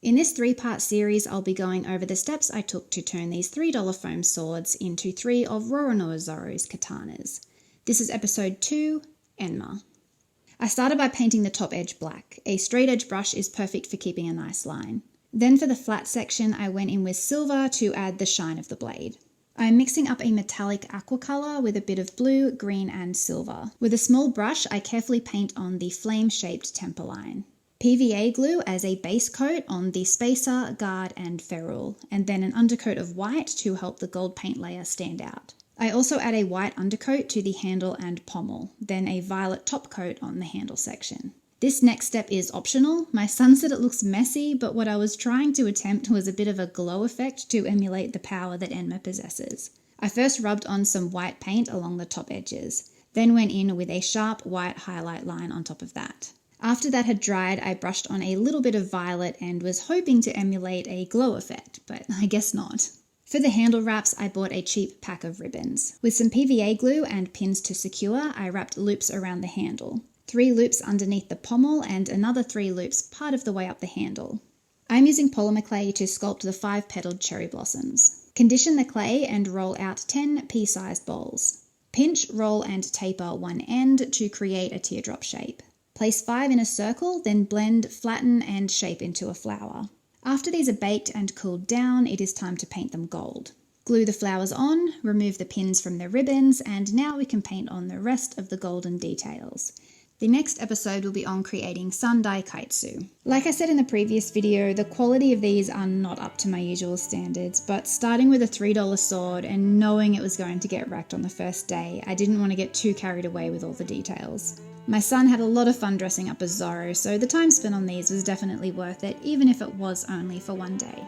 In this 3-part series, I'll be going over the steps I took to turn these $3 foam swords into 3 of Rorona Zoro's katanas. This is episode 2, Enma. I started by painting the top edge black. A straight edge brush is perfect for keeping a nice line. Then for the flat section, I went in with silver to add the shine of the blade. I'm mixing up a metallic aqua colour with a bit of blue, green and silver. With a small brush, I carefully paint on the flame-shaped temper line. PVA glue as a base coat on the spacer, guard and ferrule, and then an undercoat of white to help the gold paint layer stand out. I also add a white undercoat to the handle and pommel, then a violet top coat on the handle section. This next step is optional. My son said it looks messy, but what I was trying to attempt was a bit of a glow effect to emulate the power that Enma possesses. I first rubbed on some white paint along the top edges, then went in with a sharp white highlight line on top of that. After that had dried, I brushed on a little bit of violet and was hoping to emulate a glow effect, but I guess not. For the handle wraps, I bought a cheap pack of ribbons. With some PVA glue and pins to secure, I wrapped loops around the handle. 3 loops underneath the pommel and another 3 loops part of the way up the handle. I'm using polymer clay to sculpt the 5-petaled cherry blossoms. Condition the clay and roll out 10 pea-sized balls. Pinch, roll and taper one end to create a teardrop shape. Place 5 in a circle, then blend, flatten and shape into a flower. After these are baked and cooled down, it is time to paint them gold. Glue the flowers on, remove the pins from the ribbons, and now we can paint on the rest of the golden details. The next episode will be on creating Sandai Kaitsu. Like I said in the previous video, the quality of these are not up to my usual standards, but starting with a $3 sword and knowing it was going to get wrecked on the first day, I didn't want to get too carried away with all the details. My son had a lot of fun dressing up as Zoro, so the time spent on these was definitely worth it, even if it was only for one day.